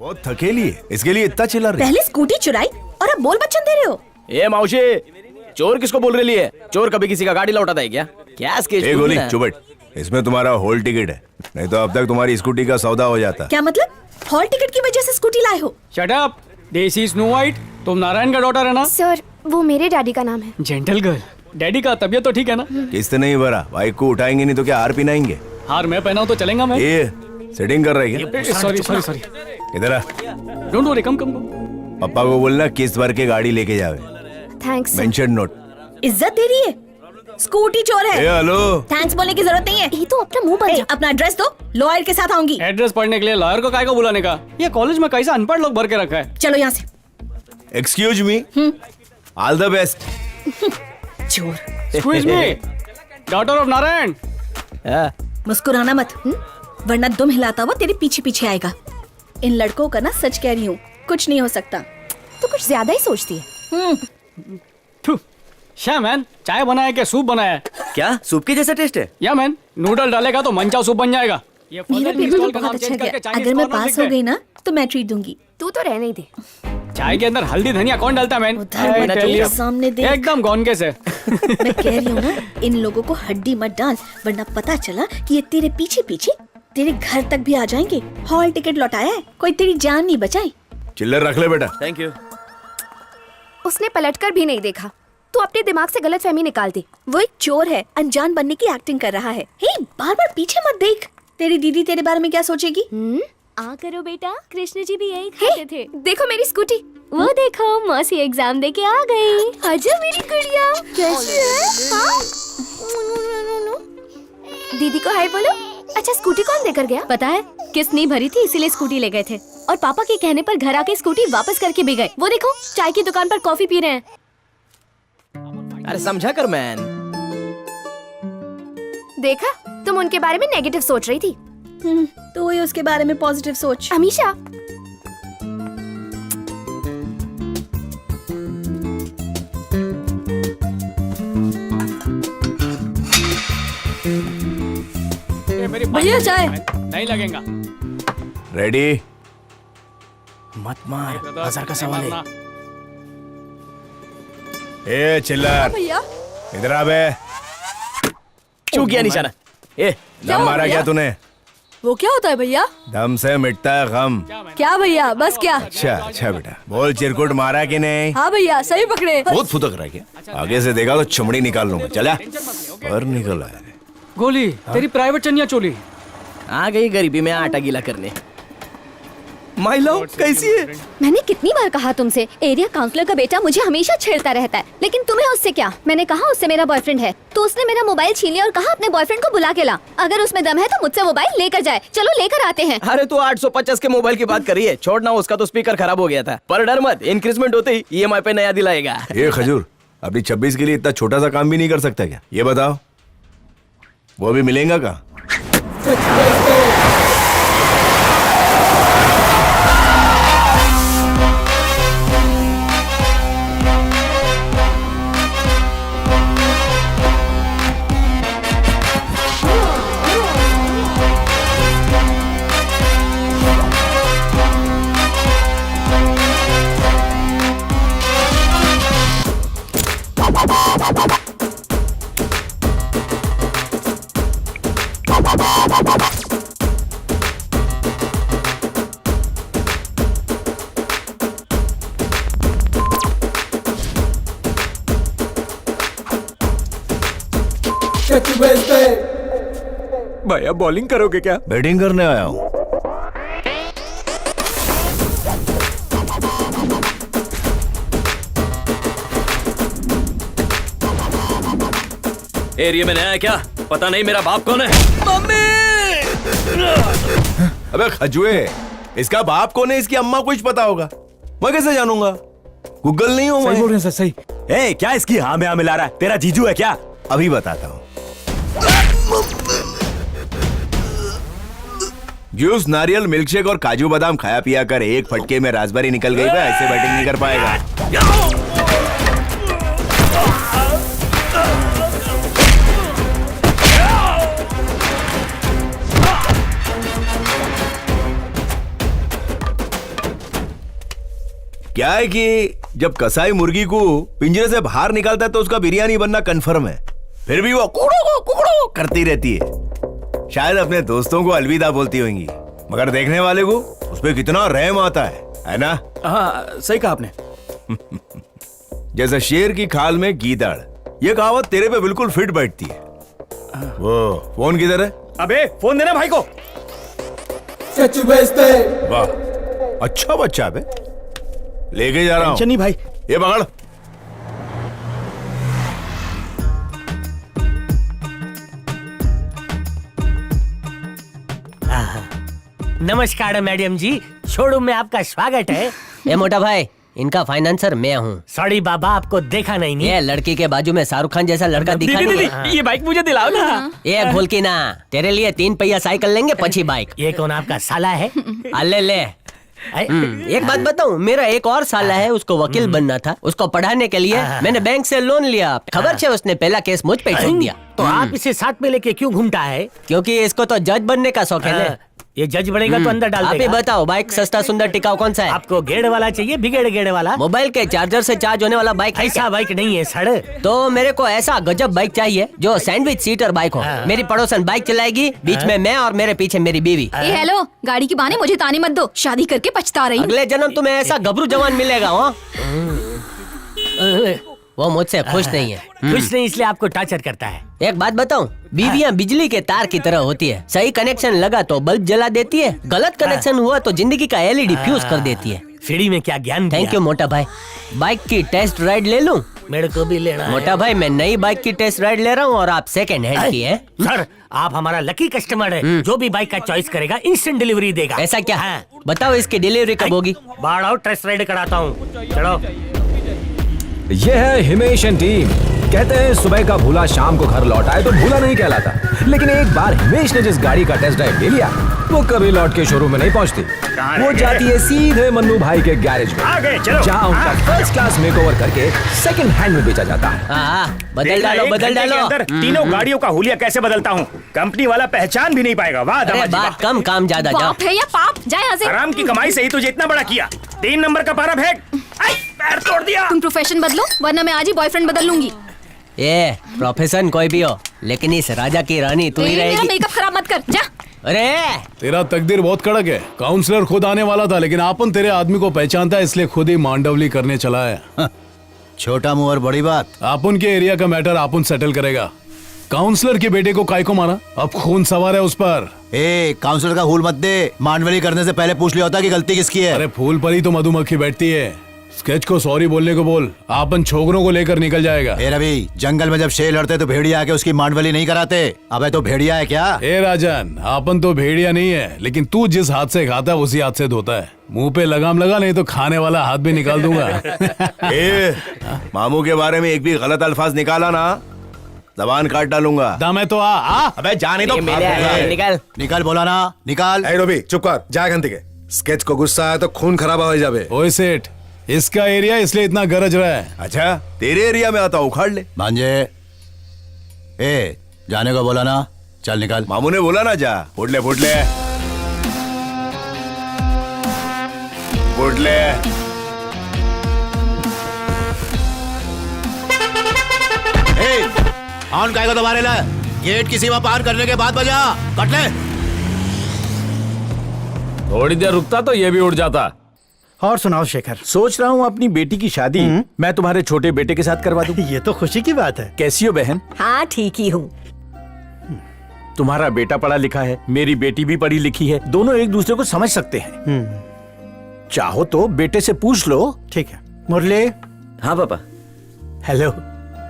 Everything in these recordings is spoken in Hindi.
बहुत थकेली है, इसके लिए इतना चिल्ला रही है। पहले स्कूटी चुराई और अब बोल बच्चन दे रहे हो। ए मौसी, चोर किसको बोल रही है? चोर कभी किसी का गाड़ी लौटाता है क्या? क्या ए गोली चुपट, इसमें तुम्हारा होल टिकट है, नहीं तो अब तक तुम्हारी स्कूटी का सौदा हो जाता। क्या मतलब? हॉल टिकट की वजह से स्कूटी लाए हो? शट अप, देसी स्नो वाइट। तुम नारायण का डॉटर है ना? सर वो मेरे डैडी का नाम है। Gentle girl. डैडी का तबीयत तो ठीक है ना? किस्त नहीं भरा, बाइक को उठाएंगे नहीं तो क्या हार पिनाएंगे? हार मैं पहनाऊं तो चलेगा मैं? ये सेटिंग कर रही है? Sorry sorry sorry. इधर आ, डोंट वरी, कम कम। पापा को बोलना किस्त भर के गाड़ी लेके जावे। थैंक्स। Mention note. इज्जत दे रही है, स्कूटी चोर है। हेलो, थैंक्स बोलने की जरूरत नहीं है। ये तो अपना मुंह बंद रख। अपना एड्रेस दो, लॉयर के साथ आऊंगी। एड्रेस पढ़ने के लिए लॉयर को काय को बुलाने का? ये कॉलेज में कैसा अनपढ़ लोग भर के रखा है। चलो यहाँ से। Excuse me, all the best. चोर। Excuse me, daughter of Narayan. मुस्कुराना मत, वरना दुम हिलाता हुआ तेरे पीछे पीछे आएगा। इन लड़कों का ना सच कह रही हूँ, कुछ नहीं हो सकता। तो कुछ ज्यादा ही सोचती है। क्या मैन, चाय बनाया क्या सूप बनाया? क्या सूप के जैसा टेस्ट है? या मैन, नूडल डालेगा तो मनचाओ सूप बन जाएगा। ये मेरा फर्दर पेपर तो इंस्टॉल का बहुत नाम अच्छा चेंज गया। करके चाइनीज अगर मैं कॉर्नर पास लिख हो दे। गई ना तो मैं ट्रीट दूंगी। तू तो रहने ही दे। चाय के अंदर हल्दी धनिया कौन डालता है मैन? उधर मत I tell देख, you, सामने देख। एकदम गौनके से। मैं कह रही हूँ ना, इन लोगों को हड्डी मत डाल, वरना पता चला कि ये तेरे पीछे पीछे तेरे घर तक भी आ जाएंगे। हॉल टिकट लौटाया है, कोई तेरी जान नहीं बचाई। चिल्लर रख ले बेटा। Thank you. उसने पलटकर भी नहीं देखा। तू अपने दिमाग से गलतफहमी निकाल दी। वो एक चोर है, अनजान बनने की एक्टिंग कर रहा है। हे, बार बार पीछे मत देख, तेरी दीदी तेरे बारे में क्या सोचेगी? आ करो बेटा, कृष्ण जी भी यही खाते थे। देखो मेरी स्कूटी। वो देखो, मौसी एग्जाम दे के आ गई। आजा मेरी गुड़िया, कैसी है? हाँ? दीदी को हाय बोलो। अच्छा स्कूटी कौन देकर गया? पता है, किस्त नहीं भरी थी इसीलिए स्कूटी ले गए थे, और पापा के कहने पर घर आके स्कूटी वापस करके भी गए। वो देखो, चाय की दुकान पर कॉफी पी रहे हैं। अरे समझा कर मैन। देखा, तुम उनके बारे में नेगेटिव सोच रही थी। तो ये उसके बारे में पॉजिटिव सोच। अमीशा, भैया चाय। नहीं लगेगा। रेडी? मत मार, हजार का सवाल है। ए चिल्लर, भैया इधर आ बे। चूक गया निशाना। ए दम मारा क्या तूने? वो क्या होता है भैया? दम से मिटता है गम। क्या भैया, बस क्या? अच्छा अच्छा बेटा, बोल चिरकुट मारा कि नहीं? हाँ भैया, सही पकड़े। बहुत फुदक रहा है क्या? आगे से देखा तो चमड़ी निकाल लूंगा। चला और निकल आया। गोली, तेरी प्राइवेट चनिया चोली। आ गई गरीबी में आटा गीला करने। माय लव कैसी है? मैंने कितनी बार कहा तुमसे, एरिया काउंसलर का बेटा मुझे हमेशा छेड़ता रहता है, लेकिन तुम्हें उससे क्या? मैंने कहा उससे मेरा बॉयफ्रेंड है, तो उसने मेरा मोबाइल छीन लिया और कहा अपने बॉयफ्रेंड को बुला के ला। अगर उसमें दम है तो मुझसे मोबाइल लेकर जाए। चलो लेकर आते हैं। अरे तू 850 के मोबाइल की बात करी है, छोड़ना, उसका तो स्पीकर खराब हो गया था। पर डर मत, इंक्रीजमेंट होते ही EMI पे नया दिलाएगा। ये खजूर, अपनी 26 के लिए इतना छोटा सा काम भी नहीं कर सकता क्या? ये बताओ, वो भी मिलेगा का? भैया बॉलिंग करोगे क्या? बैटिंग करने आया हूँ। एरिया में नया है क्या? पता नहीं मेरा बाप कौन है? मम्मी! अबे खजुए, इसका बाप कौन है, इसकी अम्मा कुछ पता होगा, मैं कैसे जानूंगा? गूगल नहीं हूँ मैं। सही बोल रहे हैं सर, सही। ए, क्या इसकी हाँ में हाँ मिला रहा है? तेरा जीजू है क्या? अभी बताता हूँ। जूस, नारियल, मिल्कशेक और काजू बादाम खाया पिया कर एक फटके में रास्पबेरी निकल गई। ऐसे बैटिंग नहीं कर पाएगा। क्या है कि जब कसाई मुर्गी को पिंजरे से बाहर निकालता है तो उसका बिरयानी बनना कंफर्म है, फिर भी वो कुकड़ो करती रहती है। शायद अपने दोस्तों को अलविदा बोलती होंगी, मगर देखने वाले को उस पे कितना रहम आता है ना? हाँ सही कहा आपने। जैसे शेर की खाल में गीदड़, ये कहावत तेरे पे बिल्कुल फिट बैठती है। वो फोन किधर है? अबे फोन देना भाई को। वाह, अच्छा बच्चा बे, लेके जा रहा हूँ। नहीं भाई, ये पकड़। नमस्कार मैडम जी, शोरूम में आपका स्वागत है। ए मोटा भाई, इनका फाइनेंसर मैं हूँ। सॉरी बाबा, आपको देखा नहीं। ये लड़की के बाजू में शाहरुख खान जैसा लड़का दिखा नहीं है। ये बाइक मुझे दिलाओ ना। ये भूल की ना, तेरे लिए 3 पहिया साइकिल लेंगे, पची बाइक। ये कौन आपका साला है? अल्ले ले। एक बात बताऊं, मेरा एक और साला है, उसको वकील बनना था। उसको पढ़ाने के लिए मैंने बैंक से लोन लिया। खबर है उसने पहला केस मुझ पे ठोक दिया। तो आप इसे साथ में लेके क्यों घूमता है? क्योंकि इसको तो जज बनने का शौक है। ये जज बनेगा तो अंदर डाल आप ही देगा। बताओ, बाइक सस्ता सुंदर टिकाऊ कौन सा है? आपको गेड़ वाला चाहिए, बिगड़ गेड़ वाला? मोबाइल के चार्जर से चार्ज होने वाला बाइक है ऐसा बाइक नहीं है सर। तो मेरे को ऐसा गजब बाइक चाहिए जो सैंडविच सीटर बाइक हो। मेरी पड़ोसन बाइक चलाएगी, बीच में मैं और मेरे पीछे मेरी बीवी। ए हेलो, गाड़ी की बहाने मुझे ताने मत दो, शादी करके पछता रही हूँ। अगले जन्म तुम्हें ऐसा गबरू जवान मिलेगा। हो वो मुझसे खुश नहीं है। कुछ नहीं, इसलिए आपको टॉर्चर करता है। एक बात बताऊं, बीवियां बिजली के तार की तरह होती है। सही कनेक्शन लगा तो बल्ब जला देती है, गलत कनेक्शन हुआ तो जिंदगी का एलईडी फ्यूज कर देती है। सीढ़ी में क्या ज्ञान दिया? थैंक यू मोटा भाई। बाइक की टेस्ट राइड ले लूं? मेरे को भी लेना है। मोटा भाई, मैं नई बाइक की टेस्ट राइड ले रहा हूँ और आप सेकंड हैंड की है। सर, आप हमारा लकी कस्टमर है। जो भी बाइक का चॉइस करेगा इंस्टेंट डिलीवरी देगा। ऐसा क्या? हाँ। बताओ इसकी डिलीवरी कब होगी? बाढ़ आओ, टेस्ट राइड कराता हूँ। चलो। ये है हिमेश एंड टीम। कहते हैं सुबह का भूला शाम को घर लौट आए तो भूला नहीं कहलाता, लेकिन एक बार हिमेश ने जिस गाड़ी का टेस्ट ड्राइव ले लिया वो कभी लौट के शोरूम में नहीं पहुंचती। वो जाती है सीधे मन्नू भाई के गैरेज में, जहाँ उनका फर्स्ट क्लास मेकओवर करके सेकंड हैंड में बेचा जाता है। हाँ, बदल डालो, बदल डालो। तीनों गाड़ियों का हुलिया कैसे बदलता हूँ, कंपनी वाला पहचान भी नहीं पाएगा। वाह अरे बात कम, काम ज्यादा। जाओ। बाप है या पाप, जाए यहाँ से। आराम की कमाई से ही तुझे इतना बड़ा किया। 3 नंबर का पारा फेंक। पैर तोड़ दिया। तुम प्रोफेशन बदलो, वरना मैं आज ही बॉयफ्रेंड बदल लूंगी। ये प्रोफेशन कोई भी हो, लेकिन इस राजा की रानी तू ही मेरा रहेगी। मेकअप खराब मत कर, जा। अरे तेरा तकदीर बहुत कड़क है। काउंसलर खुद आने वाला था, लेकिन आपन तेरे आदमी को पहचानता है, इसलिए खुद ही मांडवली करने चला है। छोटा मुंह और बड़ी बात। आपन के एरिया का मैटर आपन सेटल करेगा। काउंसलर के बेटे को काय को मारा? अब खून सवार है उस पर। काउंसलर का फूल मत दे। मांडवली करने से पहले पूछ लिया होता कि गलती किसकी है। अरे फूल पर ही तो मधुमक्खी बैठती है। स्केच को सॉरी बोलने को बोल, आपन छोकरों को लेकर निकल जाएगा। रवि, जंगल में जब शेर लड़ते तो भेड़िया आके उसकी मांडवली नहीं कराते। अबे तो भेड़िया है क्या? राजन, आपन तो भेड़िया नहीं है, लेकिन तू जिस हाथ से खाता है उसी हाथ से धोता है। मुंह पे लगाम लगा, नहीं तो खाने वाला हाथ भी निकाल दूंगा। मामू के बारे में एक भी गलत अल्फाज निकाला ना, जबान काट डालूंगा। दमे तो आ। अबे जाने तो निकल निकाल, बोला ना निकाल। रवि चुप कर, जा घंटे के। स्केच को गुस्सा आया तो खून खराब हो जाए। ओए सेठ, इसका एरिया इसलिए इतना गरज रहा है। अच्छा, तेरे एरिया में आता उखाड़ ले। भांजे, जाने को बोला ना, चल निकाल। मामू ने बोला ना, जा। फुट ले, फुट ले, फुट ले। ऑन काय को दोबारा ला। गेट की सीमा पार करने के बाद बजा। कट ले। थोड़ी देर रुकता तो ये भी उड़ जाता। और सुनाओ शेखर। सोच रहा हूँ अपनी बेटी की शादी मैं तुम्हारे छोटे बेटे के साथ करवा दूं। ये तो खुशी की बात है। कैसी हो बहन? हाँ ठीक ही हूँ। तुम्हारा बेटा पढ़ा लिखा है, मेरी बेटी भी पढ़ी लिखी है, दोनों एक दूसरे को समझ सकते हैं। चाहो तो बेटे से पूछ लो। ठीक है। मुरली। हाँ पापा। हेलो।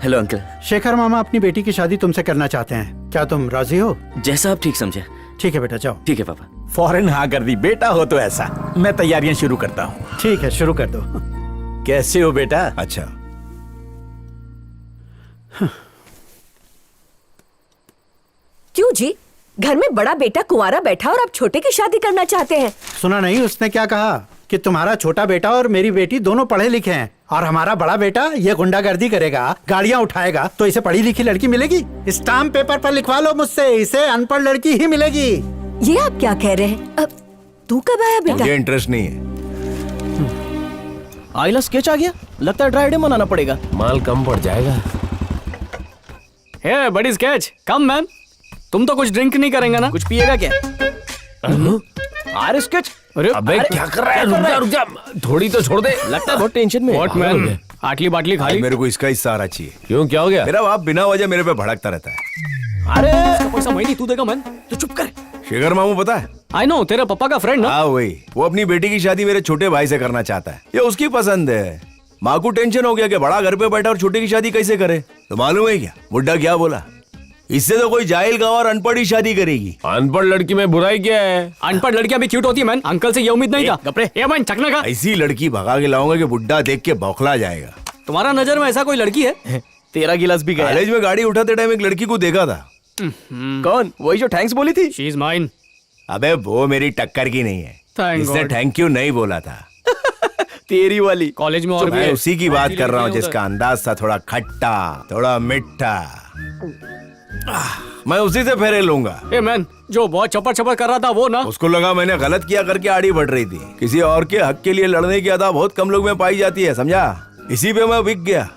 Hello uncle. शेखर मामा अपनी बेटी की शादी तुमसे करना चाहते हैं, क्या तुम राजी हो? जैसा आप ठीक समझे। ठीक है बेटा, जाओ। ठीक है पापा। फौरन हाँ कर दी। बेटा हो तो ऐसा। मैं तैयारियां शुरू करता हूँ। ठीक है, शुरू कर दो। कैसे हो बेटा? अच्छा। क्यों जी, घर में बड़ा बेटा कुंवारा बैठा और आप छोटे की शादी करना चाहते हैं? सुना नहीं उसने क्या कहा कि तुम्हारा छोटा बेटा और मेरी बेटी दोनों पढ़े लिखे हैं, और हमारा बड़ा बेटा ये गुंडागर्दी करेगा, गाड़ियाँ उठाएगा, तो इसे पढ़ी लिखी लड़की मिलेगी? स्टाम्प पेपर पर लिखवा लो मुझसे, इसे अनपढ़ लड़की ही मिलेगी। ये आप क्या कह रहे हैं? तू कब आया बेटा? मुझे इंटरेस्ट नहीं है। आइला स्केच आ गया, लगता है ड्राई डे मनाना पड़ेगा। माल कम पड़ जाएगा। हे बड़ी स्केच कम मैन, तुम तो कुछ ड्रिंक नहीं करेंगे ना? कुछ पिएगा क्या? अरे स्केच, अरे अबे क्या कर रहा है? रुक जा, थोड़ी तो छोड़ दे। लगता है बहुत टेंशन में है। व्हाट मैन, आटली बाटली भाई खाली। मेरे को इसका हिस्सा आना चाहिए। क्यों, क्या हो गया? मेरा बाप बिना वजह मेरे पे भड़कता रहता है। अरे इसका पैसा मैं नहीं, तू देगा मैन, तू चुप कर। शेखर मामू पता है? आई नो, तेरे पापा का फ्रेंड ना? हाँ वही, वो अपनी बेटी की शादी मेरे छोटे भाई से करना चाहता है। ये उसकी पसंद है। माँ को टेंशन हो गया कि बड़ा घर पे बैठा और छोटे की शादी कैसे करे। तो मालूम है क्या बुड्ढा क्या बोला? इससे तो कोई जाहिल गाँव और अनपढ़ ही शादी करेगी। अनपढ़ लड़की में बुराई क्या है? अनपढ़ लड़कियां भी क्यूट होती है मैन, अंकल से ये उम्मीद नहीं था। गपरे। ये मैन चकना का। ऐसी लड़की भगा के लाऊंगा कि बुड्ढा देख के बौखला जाएगा। तुम्हारा नजर में ऐसा कोई लड़की है? तेरा गिलास भी गया। कॉलेज में गाड़ी उठाते टाइम एक लड़की को देखा था। कौन? वही जो थैंक्स बोली थी? She is mine. अबे वो मेरी टक्कर की नहीं है। Thank इसने God. थैंक यू नहीं बोला था। तेरी वाली। कॉलेज में और भी मैं है। उसी की बात कर रहा हूँ लड़कियां जिसका अंदाज था थोड़ा खट्टा, थोड़ा मिठा। मैं उसी से फेरे लूंगा। ए मैन, जो बहुत चपर चपर कर रहा था वो ना? उसको लगा मैंने गलत किया करके आड़ी बढ़ रही थी। किसी और के हक के लिए लड़ने की अदा बहुत कम लोग में पाई जाती है, समझा? इसी पे मैं बिक गया।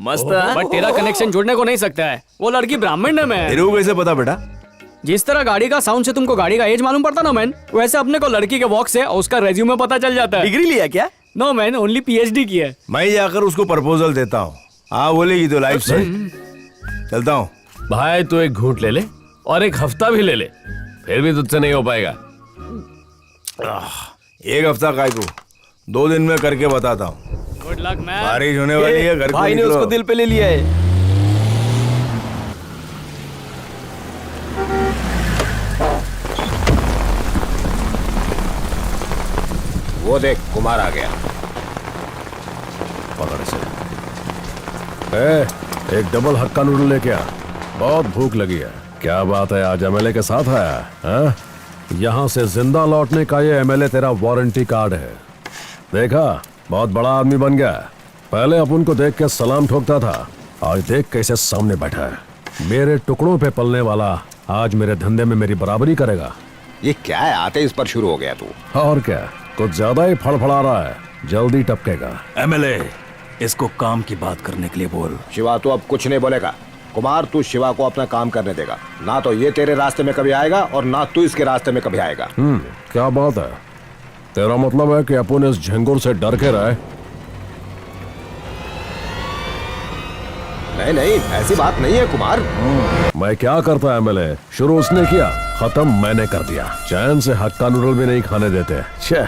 मस्त। बट तेरा कनेक्शन जुड़ने को नहीं सकता है, वो लड़की ब्राह्मण है मैन। तेरे को कैसे पता बेटा? जिस तरह गाड़ी का साउंड से तुमको गाड़ी का एज मालूम पड़ता ना मैन, वैसे अपने को लड़की के वॉक से उसका रेज्यूमे पता चल जाता है। डिग्री लिया क्या? नो मैन, ओनली पीएचडी की है। मैं जाकर उसको प्रपोजल देता हूँ। हाँ बोलेगी तो लाइफ से। चलता हूँ। भाई तू एक घूंट ले ले और एक हफ्ता भी ले ले, फिर भी तुझसे नहीं हो पाएगा। एक हफ्ता काय को, 2 दिन में करके बताता हूँ। Good luck man. बारिश होने वाली है, घर को भाई ने निकलो। उसको दिल पे ले लिया है। वो देख कुमार आ गया। पकड़ से। एक डबल हक्का नूडल लेके आ, बहुत भूख लगी है। क्या बात है, आज एमएलए के साथ आया है? यहाँ से जिंदा लौटने का ये एमएलए तेरा वारंटी कार्ड है। देखा, बहुत बड़ा आदमी बन गया। पहले अपन को देख के सलाम ठोकता था, आज देख कैसे सामने बैठा है। मेरे टुकड़ों पे पलने वाला आज मेरे धंधे में मेरी बराबरी करेगा। ये क्या है, आते इस पर शुरू हो गया तू? और क्या, कुछ ज्यादा ही फड़फड़ा रहा है, जल्दी टपकेगा। एमएलए, इसको काम की बात करने के लिए बोल। शिवा तू अब कुछ नहीं बोलेगा। कुमार तू शिवा को अपना काम करने देगा, ना तो ये तेरे रास्ते में कभी आएगा और ना तू इसके रास्ते में कभी आएगा। क्या बात है? तेरा मतलब है कि अपन इस झंगुर से डर के रहे? नहीं नहीं, ऐसी बात नहीं है कुमार। मैं क्या करता एमएलए, शुरू उसने किया, खत्म मैंने कर दिया। चैन से हक्का नूडल भी नहीं खाने देते। छे।